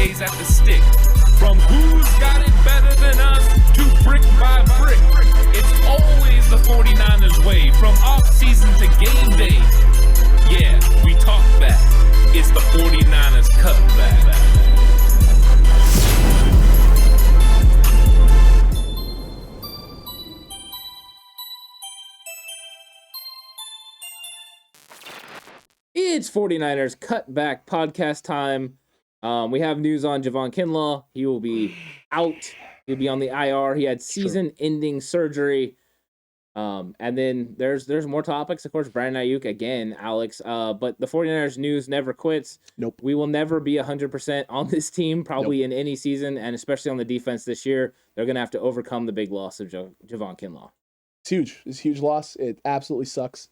days at the stick. From who's got it better than us to brick by brick. It's always the 49ers way, from off-season to game day. Yeah, we talk back. It's the 49ers Cutback. It's 49ers Cutback Podcast time. We have news on Javon Kinlaw. He will be out. He'll be on the IR. He had season-ending surgery. And then there's more topics. Of course, Brandon Aiyuk again, Alex. But the 49ers news never quits. Nope. We will never be 100% on this team, probably in any season, and especially on the defense this year. They're going to have to overcome the big loss of Javon Kinlaw. It's huge. It's a huge loss. It absolutely sucks.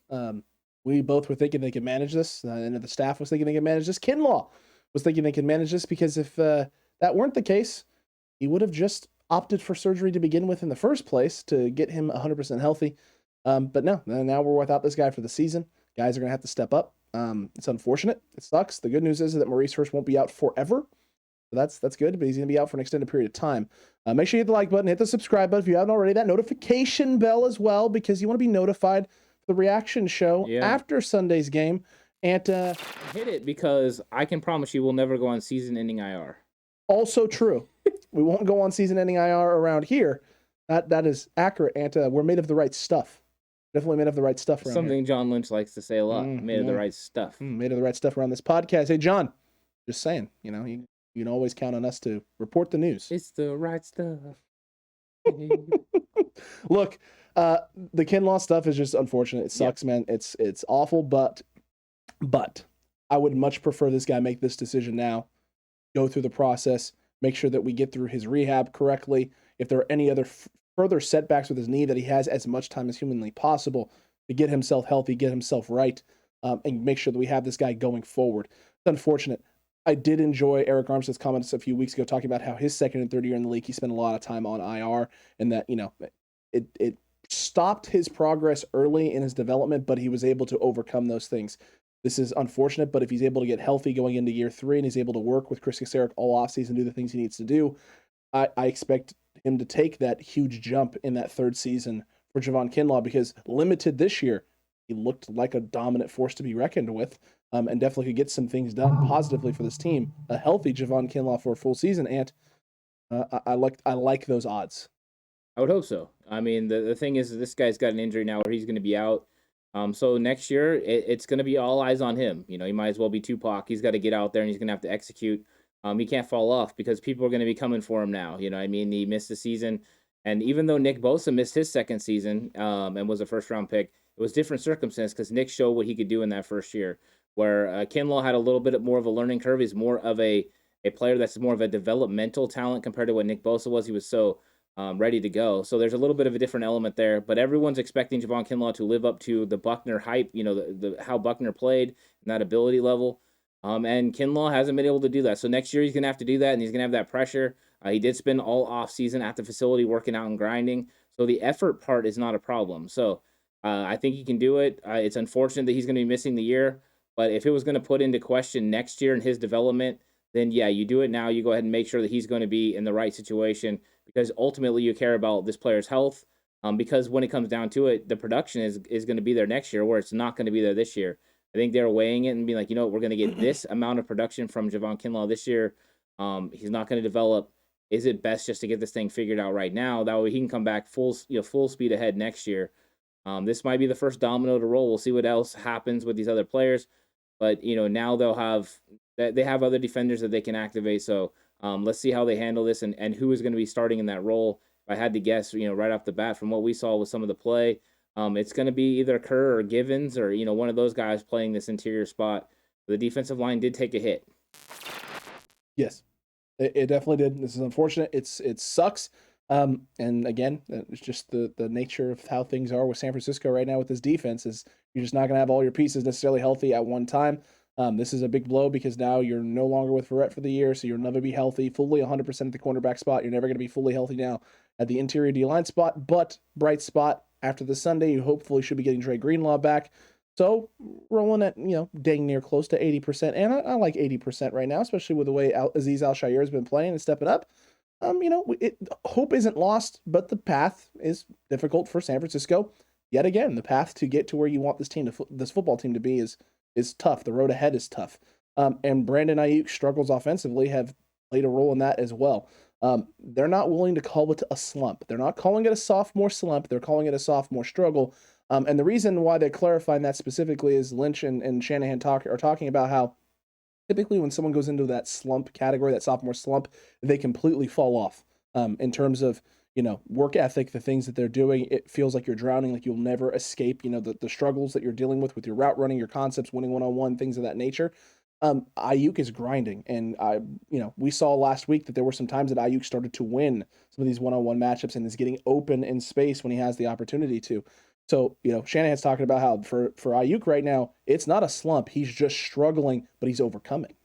We both were thinking they could manage this, and the staff was thinking they could manage this. Kinlaw was thinking they could manage this, because if that weren't the case, he would have just opted for surgery to begin with in the first place to get him 100% healthy. But no, now we're without this guy for the season. Guys are going to have to step up. It's unfortunate. It sucks. The good news is that Maurice Hurst won't be out forever. So that's good, but he's going to be out for an extended period of time. Make sure you hit the like button, hit the subscribe button if you haven't already, that notification bell as well, because you want to be notified for the reaction show after Sunday's game. And hit it, because I can promise you we'll never go on season-ending IR. Also true. We won't go on season-ending IR around here. That is accurate, and we're made of the right stuff. Definitely made of the right stuff around Something here. John Lynch likes to say a lot. Made of the right stuff. Made of the right stuff around this podcast. Hey, John, just saying, you can always count on us to report the news. It's the right stuff. Look, the Kinlaw stuff is just unfortunate. It sucks, man. It's awful, but I would much prefer this guy make this decision now, go through the process, make sure that we get through his rehab correctly. If there are any other further setbacks with his knee, that he has as much time as humanly possible to get himself healthy, get himself right, and make sure that we have this guy going forward. It's unfortunate. I did enjoy Eric Armstead's comments a few weeks ago talking about how his second and third year in the league, he spent a lot of time on IR, and that, it stopped his progress early in his development, but he was able to overcome those things. This is unfortunate, but if he's able to get healthy going into year 3 and he's able to work with Chris Kasarik all offseason, do the things he needs to do, I expect him to take that huge jump in that third season for Javon Kinlaw, because limited this year, he looked like a dominant force to be reckoned with, and definitely could get some things done positively for this team. A healthy Javon Kinlaw for a full season, and I like those odds. I would hope so. I mean, the thing is, this guy's got an injury now where he's going to be out. So next year, it's going to be all eyes on him. He might as well be Tupac. He's got to get out there and he's going to have to execute. He can't fall off, because people are going to be coming for him now. He missed the season. And even though Nick Bosa missed his second season and was a first-round pick, it was different circumstance, because Nick showed what he could do in that first year, where Kinlaw had a little bit more of a learning curve. He's more of a player that's more of a developmental talent compared to what Nick Bosa was. He was so ready to go. So there's a little bit of a different element there, but everyone's expecting Javon Kinlaw to live up to the Buckner hype, how Buckner played and that ability level. And Kinlaw hasn't been able to do that. So next year he's going to have to do that, and he's going to have that pressure. He did spend all off season at the facility working out and grinding. So the effort part is not a problem. So I think he can do it. It's unfortunate that he's going to be missing the year, but if it was going to put into question next year and his development, then yeah, you do it now. You go ahead and make sure that he's going to be in the right situation, because ultimately you care about this player's health. Because when it comes down to it, the production is going to be there next year, where it's not going to be there this year. I think they're weighing it and being like, we're going to get this amount of production from Javon Kinlaw this year. He's not going to develop. Is it best just to get this thing figured out right now? That way he can come back full speed ahead next year. This might be the first domino to roll. We'll see what else happens with these other players. But, now they have other defenders that they can activate. So let's see how they handle this and who is going to be starting in that role. If I had to guess, right off the bat from what we saw with some of the play, it's going to be either Kerr or Givens or, one of those guys playing this interior spot. The defensive line did take a hit. Yes, it definitely did. This is unfortunate. It sucks. And again, it's just the nature of how things are with San Francisco right now with this defense is you're just not going to have all your pieces necessarily healthy at one time. This is a big blow, because now you're no longer with Verrett for the year, so you'll never be healthy, fully 100% at the cornerback spot. You're never going to be fully healthy now at the interior D-line spot, but bright spot after the Sunday, you hopefully should be getting Dre Greenlaw back. So rolling at, dang near close to 80%. And I like 80% right now, especially with the way Aziz Al-Shaair has been playing and stepping up. Hope isn't lost, but the path is difficult for San Francisco. Yet again, the path to get to where you want this football team to be is tough. The road ahead is tough. And Brandon Aiyuk struggles offensively have played a role in that as well. They're not willing to call it a slump. They're not calling it a sophomore slump. They're calling it a sophomore struggle. And the reason why they're clarifying that specifically is Lynch and Shanahan are talking about how typically when someone goes into that slump category, that sophomore slump, they completely fall off in terms of, work ethic, the things that they're doing. It feels like you're drowning, like you'll never escape, the struggles that you're dealing with your route running, your concepts, winning one-on-one, things of that nature. Aiyuk is grinding, and we saw last week that there were some times that Aiyuk started to win some of these one-on-one matchups and is getting open in space when he has the opportunity to. So, Shanahan's talking about how for Aiyuk right now, it's not a slump. He's just struggling, but he's overcoming.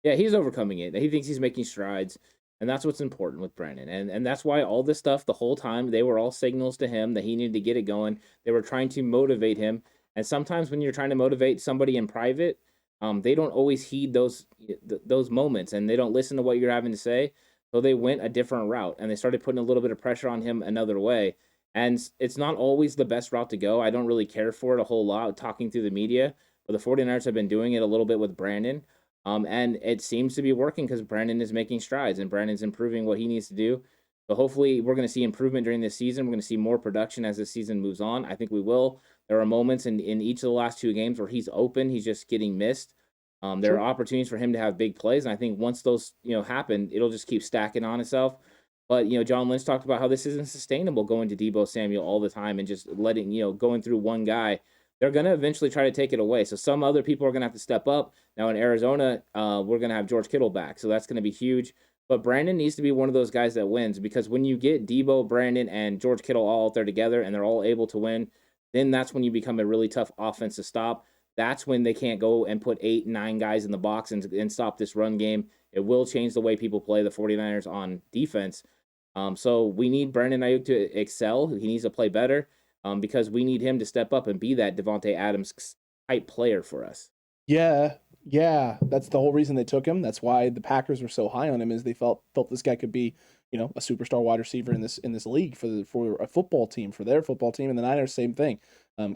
Yeah, he's overcoming it. He thinks he's making strides, and that's what's important with Brandon. And that's why all this stuff, the whole time, they were all signals to him that he needed to get it going. They were trying to motivate him. And sometimes when you're trying to motivate somebody in private, they don't always heed those moments, and they don't listen to what you're having to say. So they went a different route, and they started putting a little bit of pressure on him another way. And it's not always the best route to go. I don't really care for it a whole lot, talking through the media. But the 49ers have been doing it a little bit with Brandon. And it seems to be working because Brandon is making strides and Brandon's improving what he needs to do. So hopefully we're going to see improvement during this season. We're going to see more production as the season moves on. I think we will. There are moments in each of the last two games where he's open. He's just getting missed. There are opportunities for him to have big plays. And I think once those, happen, it'll just keep stacking on itself. But, John Lynch talked about how this isn't sustainable going to Deebo Samuel all the time and just letting, going through one guy. They're going to eventually try to take it away. So some other people are going to have to step up. Now in Arizona, we're going to have George Kittle back. So that's going to be huge. But Brandon needs to be one of those guys that wins, because when you get Deebo, Brandon, and George Kittle all out there together and they're all able to win, then that's when you become a really tough offense to stop. That's when they can't go and put 8, 9 guys in the box and stop this run game. It will change the way people play the 49ers on defense. So we need Brandon Aiyuk to excel. He needs to play better because we need him to step up and be that Devontae Adams type player for us. Yeah. That's the whole reason they took him. That's why the Packers were so high on him, is they felt this guy could be, a superstar wide receiver in this league for a football team, for their football team. And the Niners, same thing.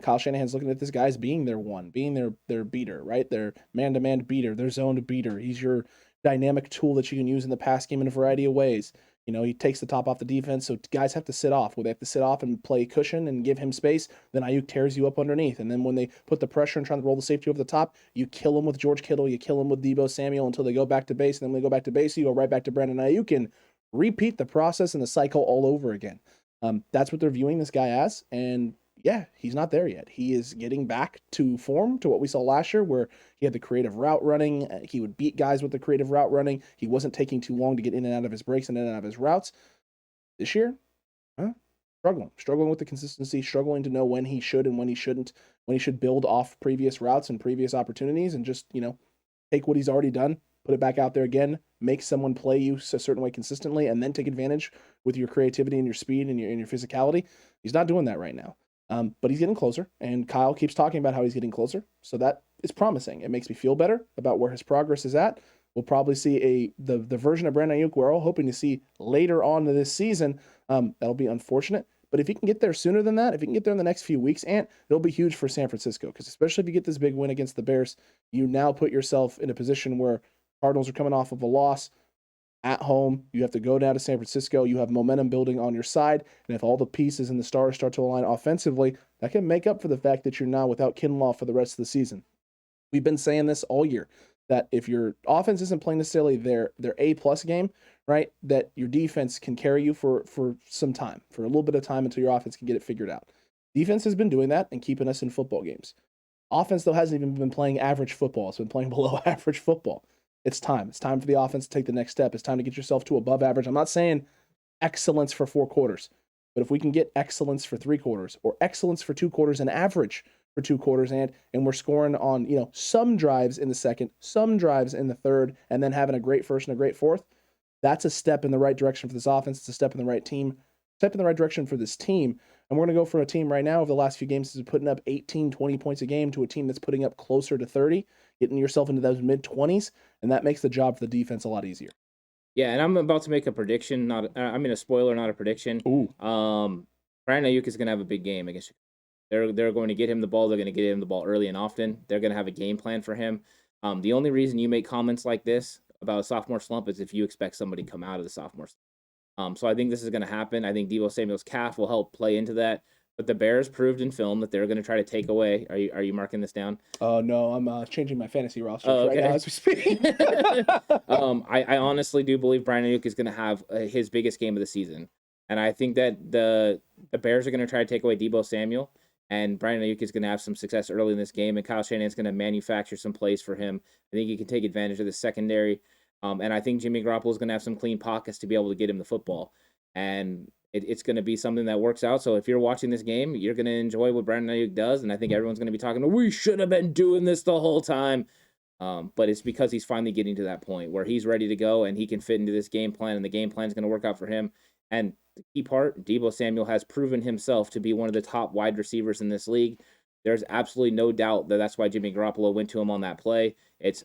Kyle Shanahan's looking at this guy as being their one, being their beater, right? Their man-to-man beater, their zoned beater. He's your dynamic tool that you can use in the pass game in a variety of ways. He takes the top off the defense, so guys have to sit off. When they have to sit off and play cushion and give him space, then Aiyuk tears you up underneath. And then when they put the pressure and trying to roll the safety over the top, you kill him with George Kittle, you kill him with Deebo Samuel until they go back to base. And then when they go back to base, you go right back to Brandon Aiyuk and repeat the process and the cycle all over again. That's what they're viewing this guy as. And yeah, he's not there yet. He is getting back to form, to what we saw last year, where he had the creative route running. He would beat guys with the creative route running. He wasn't taking too long to get in and out of his breaks and in and out of his routes. This year, struggling with the consistency, struggling to know when he should and when he shouldn't, when he should build off previous routes and previous opportunities and just, take what he's already done, put it back out there again, make someone play you a certain way consistently, and then take advantage with your creativity and your speed and your physicality. He's not doing that right now. But he's getting closer, and Kyle keeps talking about how he's getting closer. So that is promising. It makes me feel better about where his progress is at. We'll probably see the version of Brandon Aiyuk we're all hoping to see later on in this season. That'll be unfortunate. But if he can get there sooner than that, if he can get there in the next few weeks, it'll be huge for San Francisco, because especially if you get this big win against the Bears, you now put yourself in a position where Cardinals are coming off of a loss at home. You have to go down to San Francisco. You have momentum building on your side. And if all the pieces and the stars start to align offensively, that can make up for the fact that you're now without Kinlaw for the rest of the season. We've been saying this all year, that if your offense isn't playing necessarily their A+ game, right, that your defense can carry you for some time, for a little bit of time until your offense can get it figured out. Defense has been doing that and keeping us in football games. Offense, though, hasn't even been playing average football. It's been playing below average football. It's time. It's time for the offense to take the next step. It's time to get yourself to above average. I'm not saying excellence for 4 quarters, but if we can get excellence for 3 quarters, or excellence for 2 quarters and average for 2 quarters, and we're scoring on, some drives in the second, some drives in the third, and then having a great first and a great fourth, that's a step in the right direction for this offense. It's a step in the right team step in the right direction for this team. And we're going to go from a team right now over the last few games is putting up 18, 20 points a game to a team that's putting up closer to 30, getting yourself into those mid-20s, and that makes the job for the defense a lot easier. Yeah, and I'm about to make a prediction, a spoiler, not a prediction. Ooh. Brandon Aiyuk is going to have a big game against you. They're going to get him the ball. They're going to get him the ball early and often. They're going to have a game plan for him. The only reason you make comments like this about a sophomore slump is if you expect somebody to come out of the sophomore slump. So I think this is going to happen. I think Deebo Samuel's calf will help play into that. But the Bears proved in film that they're going to try to take away. Are you marking this down? Oh no, I'm changing my fantasy roster right now as we speak. I honestly do believe Brandon Aiyuk is going to have his biggest game of the season, and I think that the Bears are going to try to take away Deebo Samuel, and Brandon Aiyuk is going to have some success early in this game, and Kyle Shanahan's going to manufacture some plays for him. I think he can take advantage of the secondary, and I think Jimmy Garoppolo is going to have some clean pockets to be able to get him the football, and it's going to be something that works out. So if you're watching this game, you're going to enjoy what Brandon Aiyuk does, and I think everyone's going to be talking about, we should have been doing this the whole time. But it's because he's finally getting to that point where he's ready to go and he can fit into this game plan, and the game plan is going to work out for him. And the key part, Deebo Samuel has proven himself to be one of the top wide receivers in this league. There's absolutely no doubt that that's why Jimmy Garoppolo went to him on that play.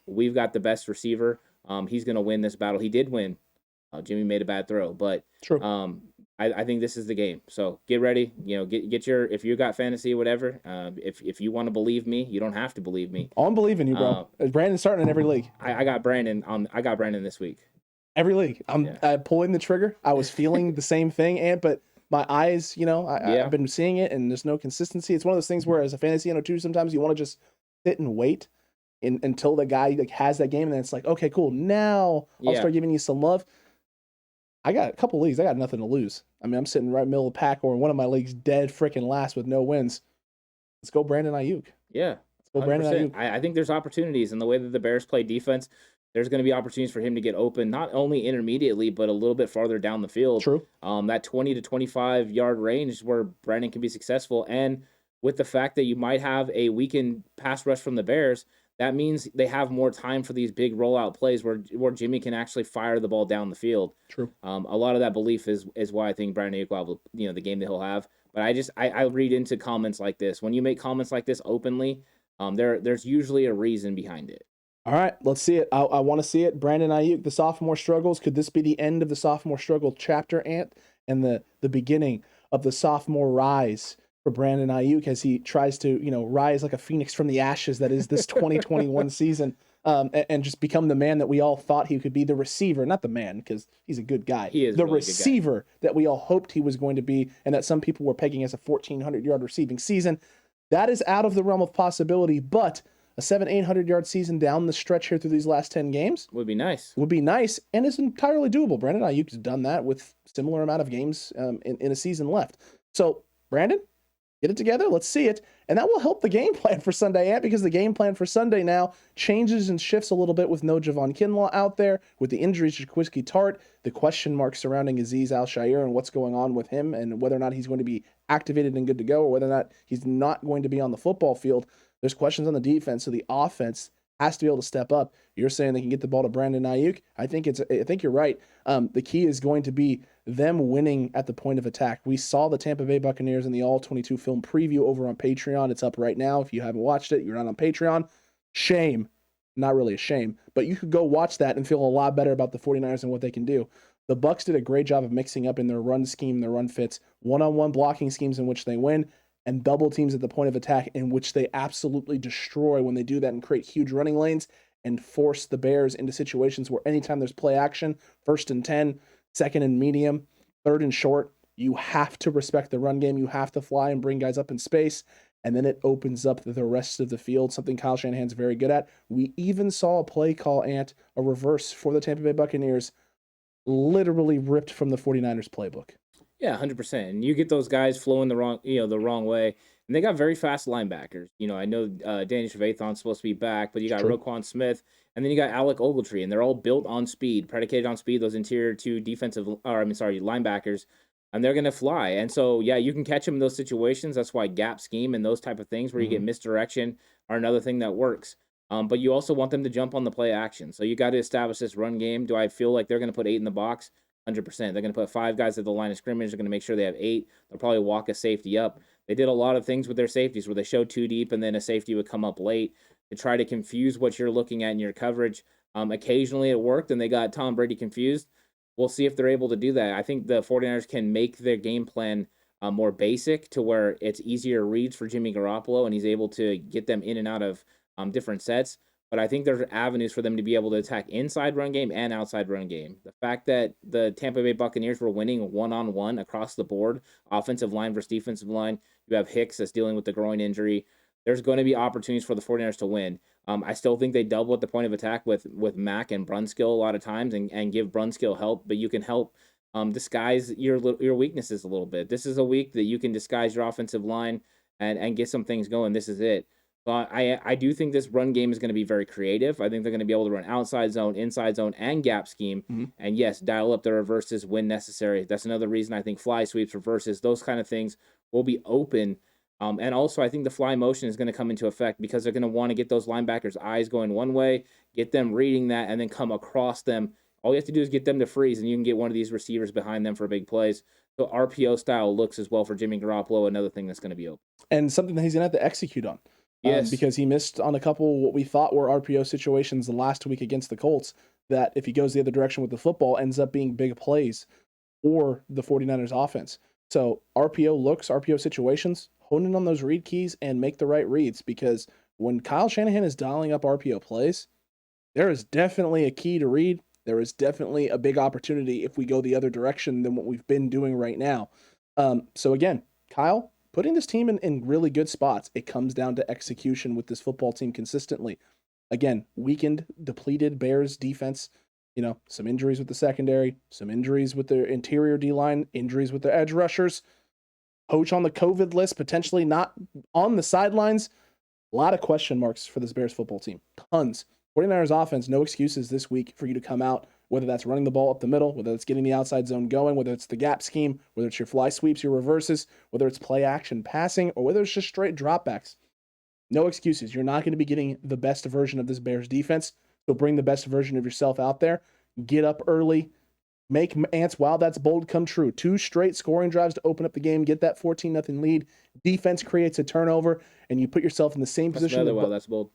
We've got the best receiver. He's going to win this battle. He did win. Jimmy made a bad throw, but True. I think this is the game. So get ready. Get your, if you got fantasy or whatever. If you want to believe me, you don't have to believe me. Oh, I'm believing you, bro. Brandon's starting in every league. I got Brandon I got Brandon this week. Every league. I'm pulling the trigger. I was feeling the same thing, but my eyes, I've been seeing it, and there's no consistency. It's one of those things where, as a fantasy too, sometimes you want to just sit and wait until the guy has that game, and then it's like, okay, cool. Now I'll start giving you some love. I got a couple leagues. I got nothing to lose. I mean, I'm sitting right middle of the pack, or in one of my leagues, dead freaking last with no wins. Let's go, Brandon Aiyuk. Yeah, let's go, Brandon Aiyuk. I think there's opportunities in the way that the Bears play defense. There's going to be opportunities for him to get open, not only intermediately, but a little bit farther down the field. True. That 20 to 25 yard range is where Brandon can be successful. And with the fact that you might have a weakened pass rush from the Bears, that means they have more time for these big rollout plays where Jimmy can actually fire the ball down the field. True. A lot of that belief is why I think Brandon Aiyuk will have, the game that he'll have. But I read into comments like this. When you make comments like this openly, there's usually a reason behind it. All right, let's see it. I want to see it. Brandon Aiyuk, the sophomore struggles. Could this be the end of the sophomore struggle chapter, Ant, and the beginning of the sophomore rise for Brandon Aiyuk as he tries to, rise like a phoenix from the ashes that is this 2021 season, and just become the man that we all thought he could be, the receiver, not the man, because he's a good guy. He is the really receiver that we all hoped he was going to be, and that some people were pegging as a 1,400-yard receiving season. That is out of the realm of possibility, but a 700-800 yard season down the stretch here through these last 10 games would be nice. And it's entirely doable. Brandon Aiyuk's done that with similar amount of games in a season left. So, Brandon, get it together. Let's see it. And that will help the game plan for Sunday, Ant, because the game plan for Sunday now changes and shifts a little bit with no Javon Kinlaw out there, with the injuries to Jaquiski Tart, the question marks surrounding Azeez Al-Shaair and what's going on with him, and whether or not he's going to be activated and good to go, or whether or not he's not going to be on the football field. There's questions on the defense, so the offense has to be able to step up. You're saying they can get the ball to Brandon Aiyuk. I think you're right. The key is going to be them winning at the point of attack. We saw the Tampa Bay Buccaneers in the All-22 film preview over on Patreon. It's up right now. If you haven't watched it, you're not on Patreon. Shame. Not really a shame, but you could go watch that and feel a lot better about the 49ers and what they can do. The Bucs did a great job of mixing up in their run scheme, their run fits, one-on-one blocking schemes in which they win, and double teams at the point of attack in which they absolutely destroy when they do that and create huge running lanes and force the Bears into situations where anytime there's play action, 1st and 10, 2nd and medium, 3rd and short, you have to respect the run game. You have to fly and bring guys up in space, and then it opens up the rest of the field, something Kyle Shanahan's very good at. We even saw a play call, Ant, a reverse for the Tampa Bay Buccaneers, literally ripped from the 49ers playbook. Yeah, 100%. And you get those guys flowing the wrong way. And they got very fast linebackers. I know Danny Trevathan's supposed to be back, but you got Roquan Smith, and then you got Alec Ogletree, and they're all built on speed, predicated on speed, those interior two linebackers, and they're going to fly. And so, yeah, you can catch them in those situations. That's why gap scheme and those type of things where you get misdirection are another thing that works. But you also want them to jump on the play action. So you got to establish this run game. Do I feel like they're going to put 8 in the box? 100%. They're going to put 5 guys at the line of scrimmage. They're going to make sure they have 8. They'll probably walk a safety up. They did a lot of things with their safeties where they showed 2 deep and then a safety would come up late to try to confuse what you're looking at in your coverage. Occasionally it worked and they got Tom Brady confused. We'll see if they're able to do that. I think the 49ers can make their game plan more basic to where it's easier reads for Jimmy Garoppolo and he's able to get them in and out of different sets. But I think there's avenues for them to be able to attack inside run game and outside run game. The fact that the Tampa Bay Buccaneers were winning one-on-one across the board, offensive line versus defensive line. You have Hicks that's dealing with the groin injury. There's going to be opportunities for the 49ers to win. I still think they double at the point of attack with Mack and Brunskill a lot of times and give Brunskill help, but you can help disguise your weaknesses a little bit. This is a week that you can disguise your offensive line and get some things going. This is it. But I do think this run game is going to be very creative. I think they're going to be able to run outside zone, inside zone, and gap scheme. Mm-hmm. And yes, dial up the reverses when necessary. That's another reason I think fly sweeps, reverses, those kind of things will be open. And also, I think the fly motion is going to come into effect because they're going to want to get those linebackers' eyes going one way, get them reading that, and then come across them. All you have to do is get them to freeze, and you can get one of these receivers behind them for big plays. So RPO style looks as well for Jimmy Garoppolo, another thing that's going to be open. And something that he's going to have to execute on. Yes. Because he missed on a couple what we thought were RPO situations the last week against the Colts that if he goes the other direction with the football ends up being big plays for the 49ers offense. So RPO looks, RPO situations, hone in on those read keys and make the right reads because when Kyle Shanahan is dialing up RPO plays, there is definitely a key to read. There is definitely a big opportunity if we go the other direction than what we've been doing right now. So again, Kyle, putting this team in really good spots, it comes down to execution with this football team consistently. Again, weakened, depleted Bears defense, some injuries with the secondary, some injuries with their interior D-line, injuries with their edge rushers, coach on the COVID list, potentially not on the sidelines. A lot of question marks for this Bears football team. Tons. 49ers offense, no excuses this week for you to come out, whether that's running the ball up the middle, whether it's getting the outside zone going, whether it's the gap scheme, whether it's your fly sweeps, your reverses, whether it's play action passing, or whether it's just straight dropbacks. No excuses. You're not going to be getting the best version of this Bears defense, so bring the best version of yourself out there. Get up early. Make Ants, wow, that's bold, come true. 2 straight scoring drives to open up the game, get that 14-0 lead. Defense creates a turnover, and you put yourself in the same position. That's bold.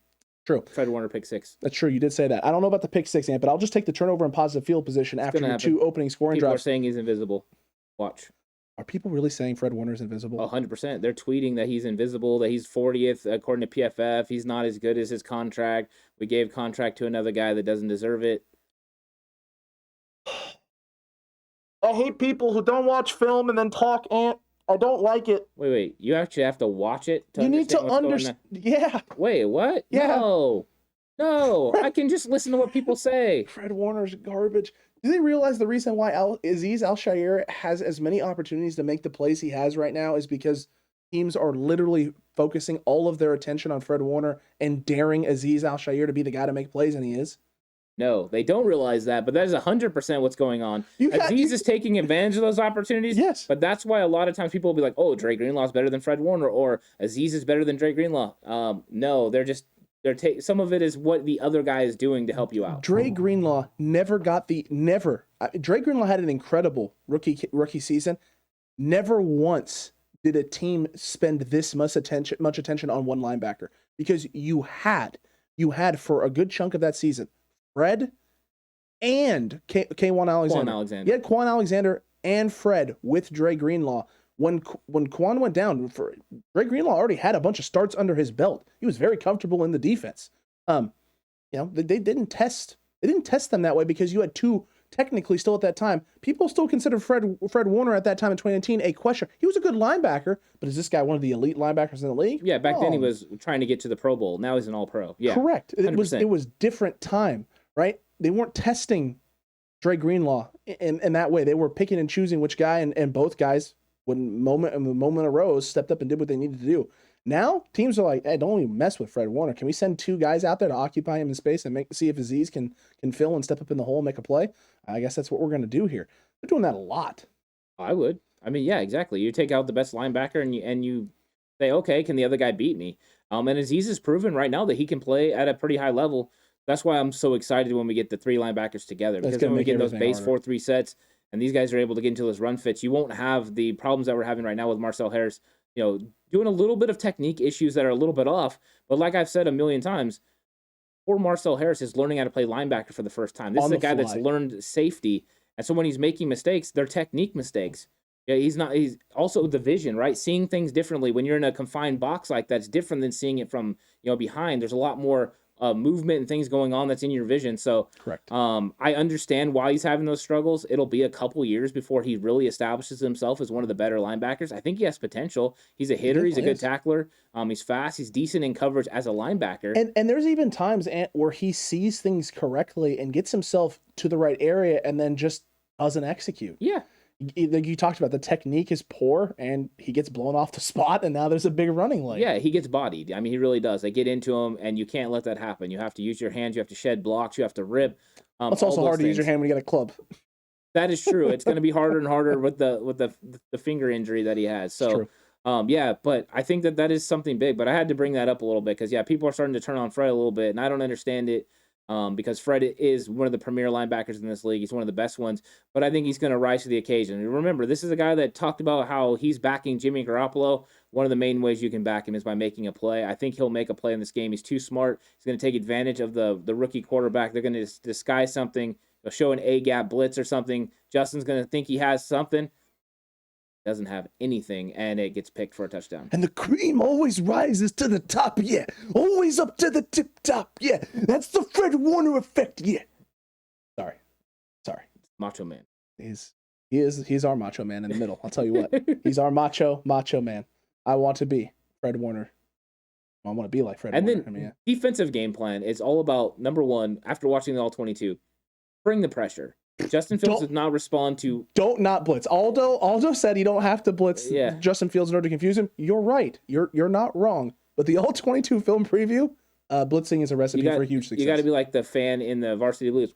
True. Fred Warner pick 6. That's true. You did say that. I don't know about the pick 6, Ant, but I'll just take the turnover and positive field position after your 2 opening scoring People drives. People are saying he's invisible. Watch. Are people really saying Fred Warner's invisible? 100%. They're tweeting that he's invisible, that he's 40th according to PFF. He's not as good as his contract. We gave contract to another guy that doesn't deserve it. I hate people who don't watch film and then talk, Ant. I don't like it. Wait. You actually have to watch it to You need to understand. Yeah. Wait, what? Yeah. No. I can just listen to what people say. Fred Warner's garbage. Do they realize the reason why Azeez Al-Shaair has as many opportunities to make the plays he has right now is because teams are literally focusing all of their attention on Fred Warner and daring Azeez Al-Shaair to be the guy to make plays, and he is? No, they don't realize that, but that is 100% what's going on. Azeez is taking advantage of those opportunities. Yes. But that's why a lot of times people will be like, oh, Dre Greenlaw's better than Fred Warner, or Azeez is better than Dre Greenlaw. No, some of it is what the other guy is doing to help you out. Dre Greenlaw Dre Greenlaw had an incredible rookie season. Never once did a team spend this much attention on one linebacker because you had for a good chunk of that season Fred and Kwan Alexander. You had Kwan Alexander and Fred with Dre Greenlaw. When Kwan went down, Dre Greenlaw already had a bunch of starts under his belt. He was very comfortable in the defense. They didn't test them that way because you had 2 technically still at that time. People still consider Fred Warner at that time in 2019 a question. He was a good linebacker, but is this guy one of the elite linebackers in the league? Yeah, back then he was trying to get to the Pro Bowl. Now he's an All-Pro. Yeah, correct. 100%. It was different time, right? They weren't testing Dre Greenlaw in that way. They were picking and choosing which guy, and both guys, when the moment arose, stepped up and did what they needed to do. Now teams are like, hey, don't even mess with Fred Warner. Can we send 2 guys out there to occupy him in space and see if Azeez can fill and step up in the hole and make a play? I guess that's what we're going to do here. They're doing that a lot. I would. I mean, yeah, exactly. You take out the best linebacker and you say, okay, can the other guy beat me? And Azeez has proven right now that he can play at a pretty high level. That's why I'm so excited when we get the 3 linebackers together, because then we get those base 4-3 sets. and these guys are able to get into those run fits, you won't have the problems that we're having right now with Marcel Harris, doing a little bit of technique issues that are a little bit off. But like I've said a million times, poor Marcel Harris is learning how to play linebacker for the first time. This is a guy that's learned safety. And so when he's making mistakes, they're technique mistakes. Yeah, he's also the vision, right? Seeing things differently. When you're in a confined box like that's different than seeing it from, behind. There's a lot more movement and things going on that's in your vision. So correct. I understand why he's having those struggles. It'll be a couple years before he really establishes himself as one of the better linebackers. I think he has potential. He's a hitter. He's a good tackler. He's fast. He's decent in coverage as a linebacker. And there's even times where he sees things correctly and gets himself to the right area and then just doesn't execute. Yeah. Like you talked about, the technique is poor and he gets blown off the spot and now there's a big running lane. Yeah, he gets bodied. I mean, he really does. They get into him and you can't let that happen. You have to use your hands. You have to shed blocks. You have to rip. It's also hard to use your hand when you got a club. That is true. It's going to be harder and harder with the finger injury that he has. So, but I think that is something big. But I had to bring that up a little bit because, people are starting to turn on Fred a little bit, and I don't understand it. Because Fred is one of the premier linebackers in this league. He's one of the best ones, but I think he's going to rise to the occasion. And remember, this is a guy that talked about how he's backing Jimmy Garoppolo. One of the main ways you can back him is by making a play. I think he'll make a play in this game. He's too smart. He's going to take advantage of the rookie quarterback. They're going to disguise something. They'll show an A-gap blitz or something. Justin's going to think he has something. Doesn't have anything, and it gets picked for a touchdown. And the cream always rises to the top, yeah. Always up to the tip top, yeah. That's the Fred Warner effect, yeah. Sorry. Macho Man. He's our macho man in the middle. I'll tell you what. He's our macho man. I want to be Fred Warner. I want to be like Fred Warner. And then defensive game plan is all about, number one, after watching the All-22, bring the pressure. Justin Fields does not respond to... Don't not blitz. Aldo said you don't have to blitz Justin Fields in order to confuse him. You're right. You're not wrong. But the All-22 film preview, blitzing is a recipe for huge success. You got to be like the fan in the Varsity Blues.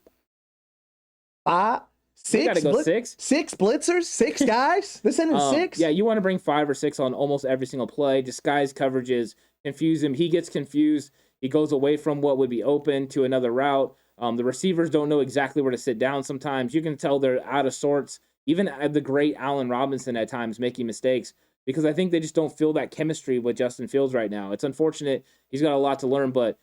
Six? Got to go six? Six blitzers? Six guys? This ended six? Yeah, you want to bring 5 or 6 on almost every single play. Disguise coverages. Confuse him. He gets confused. He goes away from what would be open to another route. The receivers don't know exactly where to sit down sometimes. You can tell they're out of sorts. Even the great Allen Robinson at times making mistakes because I think they just don't feel that chemistry with Justin Fields right now. It's unfortunate. He's got a lot to learn, but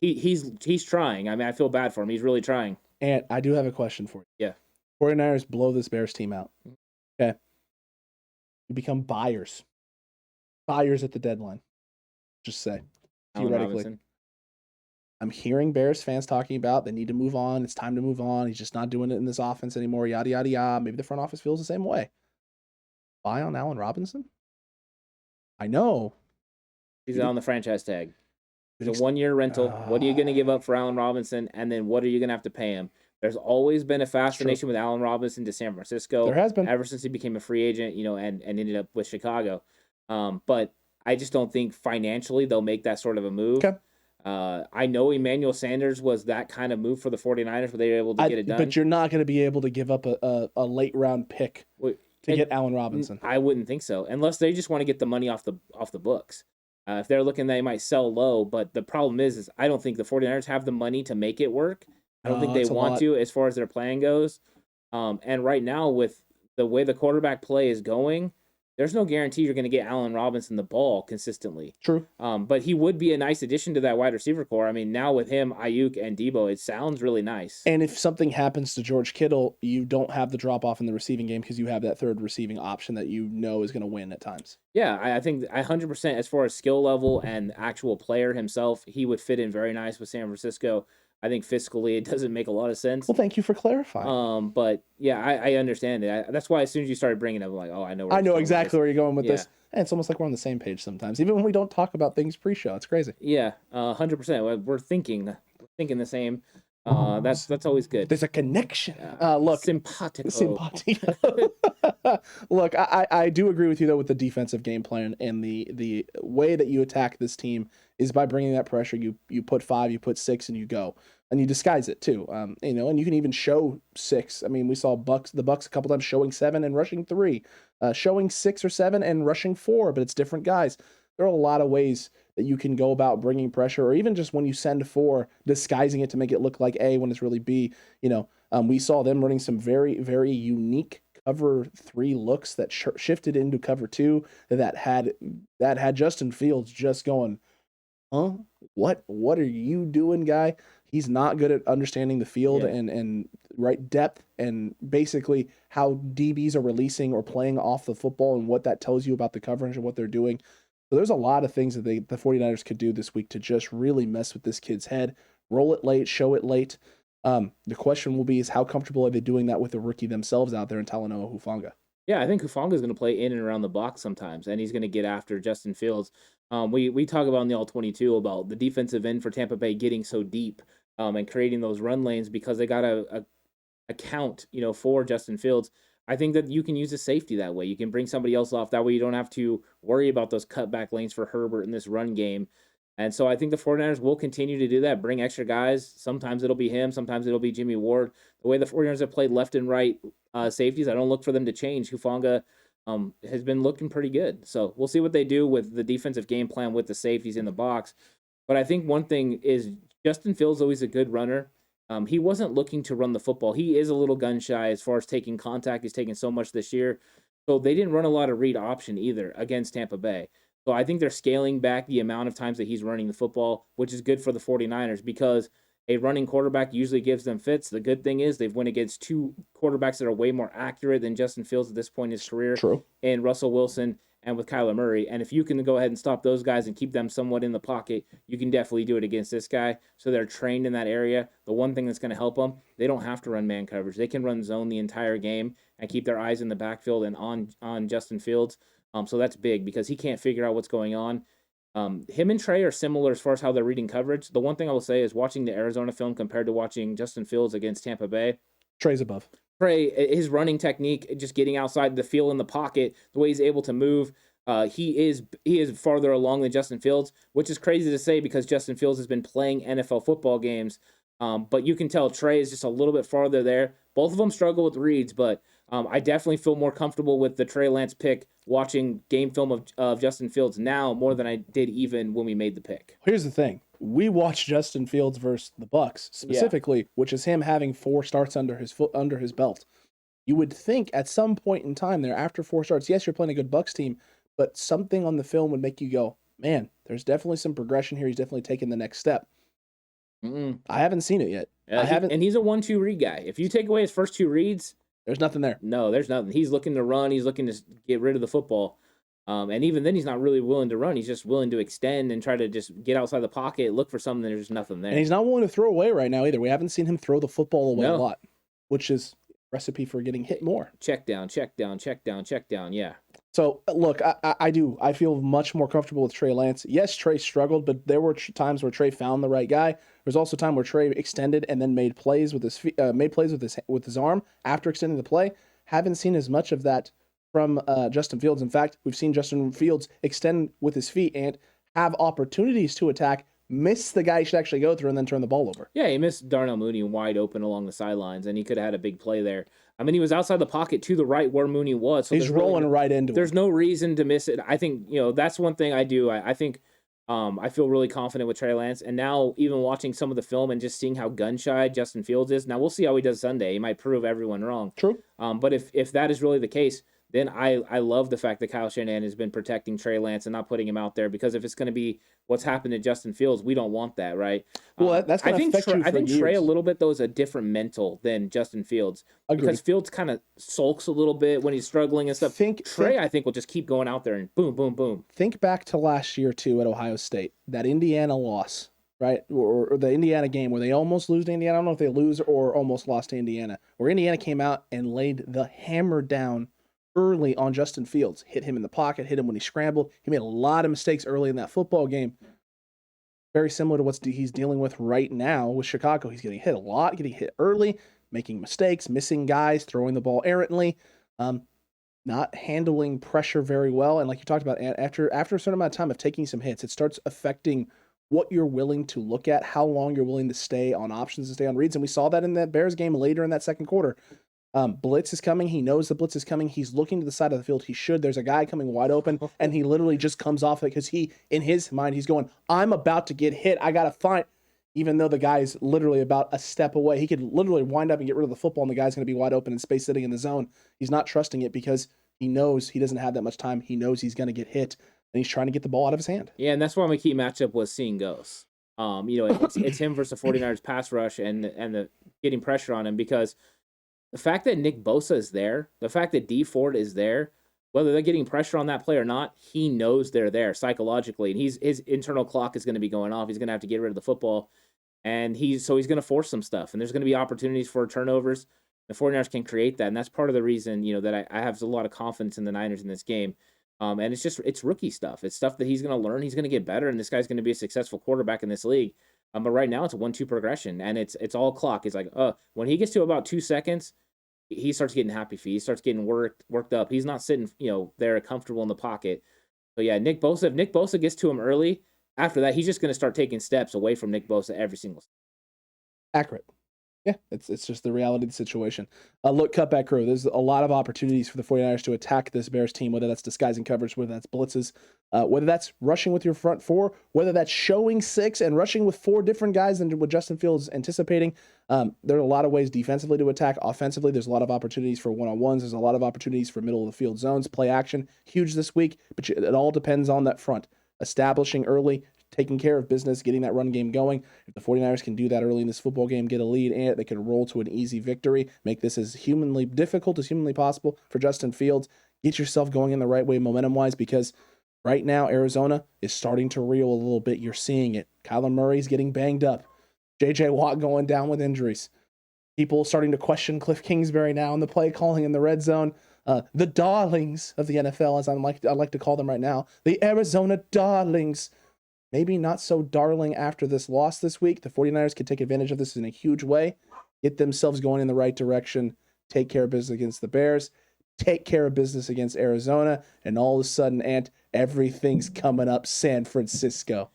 he's trying. I mean, I feel bad for him. He's really trying. And I do have a question for you. Yeah. 49ers blow this Bears team out. Okay. You become buyers. Buyers at the deadline. Just say. Theoretically. I'm hearing Bears fans talking about they need to move on. It's time to move on. He's just not doing it in this offense anymore. Yada, yada, yada. Maybe the front office feels the same way. Buy on Allen Robinson? I know. He's on the franchise tag. It's a 1-year rental. What are you going to give up for Allen Robinson? And then what are you going to have to pay him? There's always been a fascination with Allen Robinson to San Francisco. There has been. Ever since he became a free agent, and ended up with Chicago. But I just don't think financially they'll make that sort of a move. Okay. I know Emmanuel Sanders was that kind of move for the 49ers where they were able to get it done. But you're not going to be able to give up a late round pick to get Allen Robinson. I wouldn't think so, unless they just want to get the money off the books. If they're looking, they might sell low. But the problem is I don't think the 49ers have the money to make it work. I don't think they want to as far as their plan goes. And right now, with the way the quarterback play is going, there's no guarantee you're going to get Allen Robinson the ball consistently. True. But he would be a nice addition to that wide receiver core. I mean, now with him, Aiyuk, and Debo, it sounds really nice. And if something happens to George Kittle, you don't have the drop-off in the receiving game because you have that third receiving option that you know is going to win at times. Yeah, I think 100% as far as skill level and actual player himself, he would fit in very nice with San Francisco. I think fiscally it doesn't make a lot of sense. Well, thank you for clarifying. But yeah, I understand it. That's why as soon as you started bringing it up, I'm like, oh, I know exactly where you're going with this. And it's almost like we're on the same page sometimes, even when we don't talk about things pre-show. It's crazy. Yeah, 100%. We're thinking the same. That's always good. There's a connection. Look, simpatico. Look, I do agree with you though with the defensive game plan and the way that you attack this team is by bringing that pressure. You put 5, you put 6, and you go, and you disguise it too. And you can even show 6. I mean, we saw the Bucks a couple times showing 7 and rushing 3, showing 6 or 7 and rushing 4, but it's different guys. There are a lot of ways that you can go about bringing pressure, or even just when you send 4, disguising it to make it look like A when it's really B. We saw them running some very, very unique cover 3 looks that shifted into cover 2 that had Justin Fields just going, huh? What are you doing, guy? He's not good at understanding the field and right depth and basically how DBs are releasing or playing off the football and what that tells you about the coverage and what they're doing. So there's a lot of things that the 49ers could do this week to just really mess with this kid's head, roll it late, show it late. The question will be is how comfortable are they doing that with the rookie themselves out there in Talanoa Hufanga? Yeah, I think Hufanga is going to play in and around the box sometimes, and he's going to get after Justin Fields. We talk about in the All-22 about the defensive end for Tampa Bay getting so deep and creating those run lanes because they got a count, for Justin Fields. I think that you can use a safety that way. You can bring somebody else off. That way you don't have to worry about those cutback lanes for Herbert in this run game. And so I think the 49ers will continue to do that, bring extra guys. Sometimes it'll be him. Sometimes it'll be Jimmy Ward. The way the 49ers have played left and right safeties, I don't look for them to change. Hufanga has been looking pretty good. So we'll see what they do with the defensive game plan with the safeties in the box. But I think one thing is Justin Fields always a good runner. He wasn't looking to run the football. He is a little gun shy as far as taking contact. He's taken so much this year. So they didn't run a lot of read option either against Tampa Bay. So I think they're scaling back the amount of times that he's running the football, which is good for the 49ers because a running quarterback usually gives them fits. The good thing is they've went against 2 quarterbacks that are way more accurate than Justin Fields at this point in his career. True. And Russell Wilson and with Kyler Murray. And if you can go ahead and stop those guys and keep them somewhat in the pocket, you can definitely do it against this guy. So they're trained in that area. The one thing that's going to help them, they don't have to run man coverage. They can run zone the entire game and keep their eyes in the backfield and on Justin Fields. So that's big because he can't figure out what's going on. Him and Trey are similar as far as how they're reading coverage. The one thing I will say is watching the Arizona film compared to watching Justin Fields against Tampa Bay. Trey's above. Trey, his running technique, just getting outside the field in the pocket, the way he's able to move, he is farther along than Justin Fields, which is crazy to say because Justin Fields has been playing NFL football games. But you can tell Trey is just a little bit farther there. Both of them struggle with reads, but I definitely feel more comfortable with the Trey Lance pick watching game film of Justin Fields now more than I did even when we made the pick. Here's the thing. We watched Justin Fields versus the Bucs specifically, which is him having 4 starts under his belt. You would think at some point in time there, after 4 starts, yes, you're playing a good Bucs team, but something on the film would make you go, man, there's definitely some progression here. He's definitely taking the next step. I haven't seen it yet. And he's a 1-2 read guy. If you take away his first 2 reads, there's nothing there. No, there's nothing. He's looking to run. He's looking to get rid of the football. And even then, he's not really willing to run. He's just willing to extend and try to just get outside the pocket, look for something. There's nothing there. And he's not willing to throw away right now either. We haven't seen him throw the football away a lot, which is recipe for getting hit more. Check down. Yeah. So, look, I do. I feel much more comfortable with Trey Lance. Yes, Trey struggled, but there were times where Trey found the right guy. There's also a time where Trey extended and then made plays with his arm after extending the play. Haven't seen as much of that from Justin Fields. In fact, we've seen Justin Fields extend with his feet and have opportunities to attack, miss the guy he should actually go through, and then turn the ball over. Yeah, he missed Darnell Mooney wide open along the sidelines, and he could have had a big play there. I mean, he was outside the pocket to the right where Mooney was. So he's rolling right into it. There's no reason to miss it. I think, that's one thing I do. I think I feel really confident with Trey Lance. And now even watching some of the film and just seeing how gun-shy Justin Fields is. Now, we'll see how he does Sunday. He might prove everyone wrong. True. But if that is really the case, then I love the fact that Kyle Shanahan has been protecting Trey Lance and not putting him out there, because if it's going to be what's happened to Justin Fields, we don't want that, right? Well, that's going to affect you for I think years. Trey a little bit, though, is a different mental than Justin Fields. Agreed. Because Fields kind of sulks a little bit when he's struggling and stuff. Trey, I think, will just keep going out there and boom, boom, boom. Think back to last year, too, at Ohio State, that Indiana loss, right? Or the Indiana game where they almost lose to Indiana. I don't know if they lose or almost lost to Indiana, where Indiana came out and laid the hammer down early on Justin Fields, hit him in the pocket, hit him when he scrambled. He made a lot of mistakes early in that football game. Very similar to what he's dealing with right now with Chicago. He's getting hit a lot, getting hit early, making mistakes, missing guys, throwing the ball errantly, not handling pressure very well. And like you talked about, after a certain amount of time of taking some hits, it starts affecting what you're willing to look at, how long you're willing to stay on options and stay on reads. And we saw that in that Bears game later in that second quarter. Blitz is coming. He knows the blitz is coming. He's looking to the side of the field. He should. There's a guy coming wide open, and he literally just comes off it because in his mind, he's going, I'm about to get hit. I got to find. even though the guy's literally about a step away. He could literally wind up and get rid of the football, and the guy's going to be wide open and space sitting in the zone. He's not trusting it because he knows he doesn't have that much time. He knows he's going to get hit, and he's trying to get the ball out of his hand. Yeah, and that's why my key matchup was seeing ghosts. It's him versus the 49ers pass rush and the getting pressure on him, because the fact that Nick Bosa is there, the fact that D Ford is there, whether they're getting pressure on that play or not, he knows they're there psychologically, and his internal clock is going to be going off. He's going to have to get rid of the football, and he's going to force some stuff, and there's going to be opportunities for turnovers. The 49ers can create that, and that's part of the reason, that I have a lot of confidence in the Niners in this game. And it's rookie stuff. It's stuff that he's going to learn. He's going to get better, and this guy's going to be a successful quarterback in this league. But right now it's a 1-2 progression, and it's all clock. It's like, when he gets to about 2 seconds, he starts getting happy feet. He starts getting worked up. He's not sitting, there comfortable in the pocket. So yeah, Nick Bosa. If Nick Bosa gets to him early, after that, he's just going to start taking steps away from Nick Bosa every single. Accurate. Yeah, it's just the reality of the situation. Look, Cutback Crew, there's a lot of opportunities for the 49ers to attack this Bears team, whether that's disguising coverage, whether that's blitzes, whether that's rushing with your front four, whether that's showing 6 and rushing with 4 different guys than what Justin Fields is anticipating. There are a lot of ways defensively to attack. Offensively, there's a lot of opportunities for one-on-ones. There's a lot of opportunities for middle-of-the-field zones, play action, huge this week, but it all depends on that front. Establishing early, taking care of business, getting that run game going. If the 49ers can do that early in this football game, get a lead, and they can roll to an easy victory, make this as humanly difficult as humanly possible for Justin Fields. Get yourself going in the right way momentum-wise, because right now Arizona is starting to reel a little bit. You're seeing it. Kyler Murray's getting banged up. J.J. Watt going down with injuries. People starting to question Cliff Kingsbury now in the play calling in the red zone. The darlings of the NFL, as I like to call them right now, the Arizona darlings. Maybe not so darling after this loss this week. The 49ers can take advantage of this in a huge way, get themselves going in the right direction, take care of business against the Bears, take care of business against Arizona, and all of a sudden, everything's coming up San Francisco.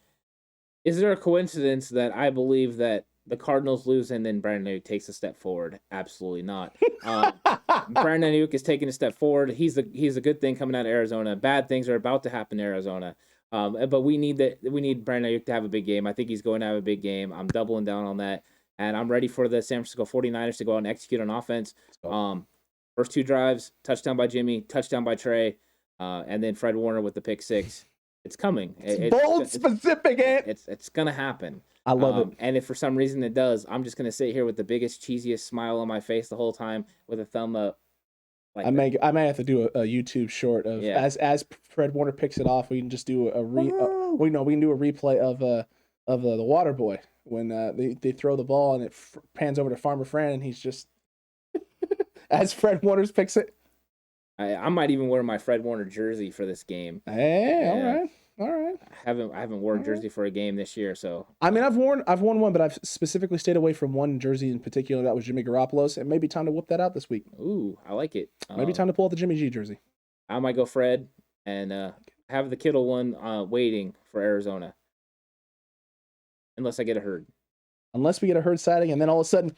Is there a coincidence that I believe that the Cardinals lose and then Brandon Aiyuk takes a step forward? Absolutely not. Brandon Aiyuk is taking a step forward. He's a good thing coming out of Arizona. Bad things are about to happen in Arizona. But we need Brandon Aiyuk to have a big game. I think he's going to have a big game. I'm doubling down on that. And I'm ready for the San Francisco 49ers to go out and execute on offense. First 2 drives, touchdown by Jimmy, touchdown by Trey, and then Fred Warner with the pick 6. It's coming. Specific, Ant. It's going to happen. I love it. And if for some reason it does, I'm just going to sit here with the biggest, cheesiest smile on my face the whole time with a thumb up. Like I may have to do a YouTube short of as Fred Warner picks it off. We can just do we can do a replay of the Water Boy when they throw the ball and it pans over to Farmer Fran and he's just as Fred Warner picks it. I might even wear my Fred Warner jersey for this game. Hey, yeah. All right. I haven't worn a jersey for a game this year, so I mean I've worn one, but I've specifically stayed away from one jersey in particular. That was Jimmy Garoppolo's. It may be time to whip that out this week. Ooh, I like it. Maybe time to pull out the Jimmy G jersey. I might go Fred and have the Kittle one waiting for Arizona, unless I get a herd. Unless we get a herd sighting, and then all of a sudden.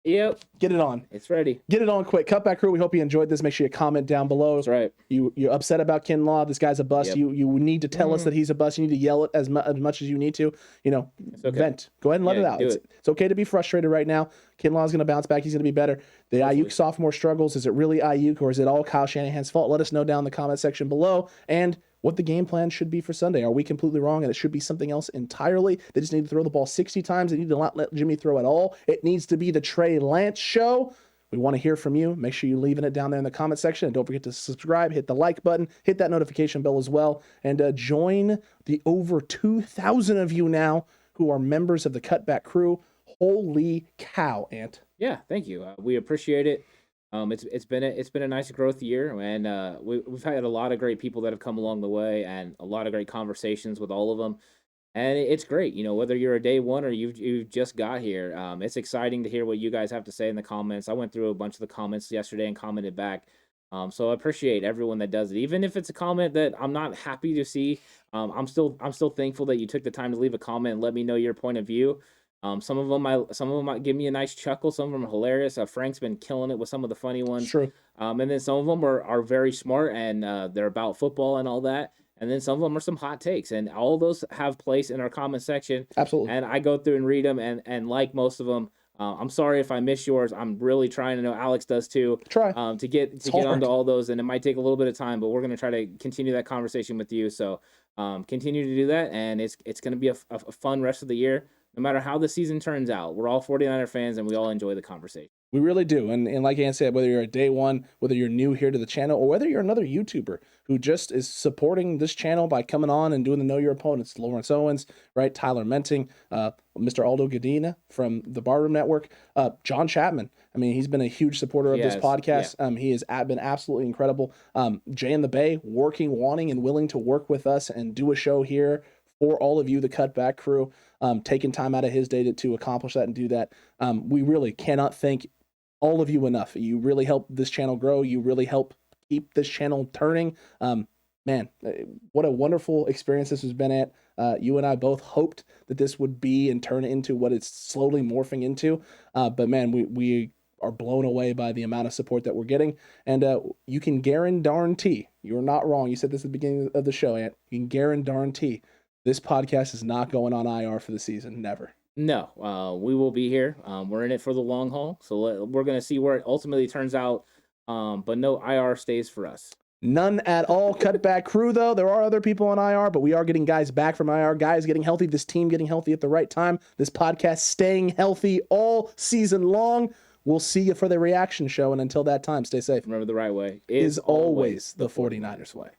Yep. Get it on. It's ready. Get it on quick. Cutback Crew, we hope you enjoyed this. Make sure you comment down below. That's right. You're upset about Kinlaw. This guy's a bust. Yep. You need to tell us that he's a bust. You need to yell it as much as you need to. Okay. Vent. Go ahead and let it out. It's okay to be frustrated right now. Kinlaw's going to bounce back. He's going to be better. The Aiyuk sophomore struggles. Is it really Aiyuk or is it all Kyle Shanahan's fault? Let us know down in the comment section below. And what the game plan should be for Sunday. Are we completely wrong and it should be something else entirely? They just need to throw the ball 60 times. They need to not let Jimmy throw at all. It needs to be the Trey Lance show. We want to hear from you. Make sure you're leaving it down there in the comment section. And don't forget to subscribe, hit the like button, hit that notification bell as well, and join the over 2,000 of you now who are members of the Cutback Crew. Holy cow, Ant. Yeah, thank you. We appreciate it. It's been a nice growth year, and we've had a lot of great people that have come along the way, and a lot of great conversations with all of them, and it's great. Whether you're a day one or you've just got here, it's exciting to hear what you guys have to say in the comments. I went through a bunch of the comments yesterday and commented back, so I appreciate everyone that does it, even if it's a comment that I'm not happy to see. I'm still thankful that you took the time to leave a comment and let me know your point of view. Some of them might give me a nice chuckle. Some of them are hilarious. Frank's been killing it with some of the funny ones. True. And then some of them are very smart and they're about football and all that. and then some of them are some hot takes, and all those have place in our comment section. Absolutely. And I go through and read them, and like most of them. I'm sorry if I miss yours. I'm really trying to know. Alex does too. Try to get onto all those, and it might take a little bit of time, but we're gonna try to continue that conversation with you. So continue to do that, and it's gonna be a fun rest of the year. No matter how the season turns out, we're all 49er fans, and we all enjoy the conversation. We really do. And like Ann said, whether you're a day one, whether you're new here to the channel, or whether you're another YouTuber who just is supporting this channel by coming on and doing the Know Your Opponents, Lawrence Owens, right? Tyler Menting, Mr. Aldo Gadina from the Barroom Network, John Chapman. I mean, he's been a huge supporter of this podcast. Yeah. He has been absolutely incredible. Jay in the Bay, wanting and willing to work with us and do a show here for all of you, the Cutback crew, taking time out of his day to accomplish that and do that. We really cannot thank all of you enough. You really help this channel grow. You really help keep this channel turning. Man, what a wonderful experience this has been at. You and I both hoped that this would be and turn into what it's slowly morphing into. But man, we are blown away by the amount of support that we're getting. And you can guarantee, you're not wrong. You said this at the beginning of the show, Ant. You can guarantee this podcast is not going on IR for the season. Never. No, we will be here. We're in it for the long haul, so we're going to see where it ultimately turns out. But no IR stays for us. None at all. Cutback crew, though. There are other people on IR, but we are getting guys back from IR. Guys getting healthy. This team getting healthy at the right time. This podcast staying healthy all season long. We'll see you for the reaction show, and until that time, stay safe. Remember, the right way is always the 49ers way.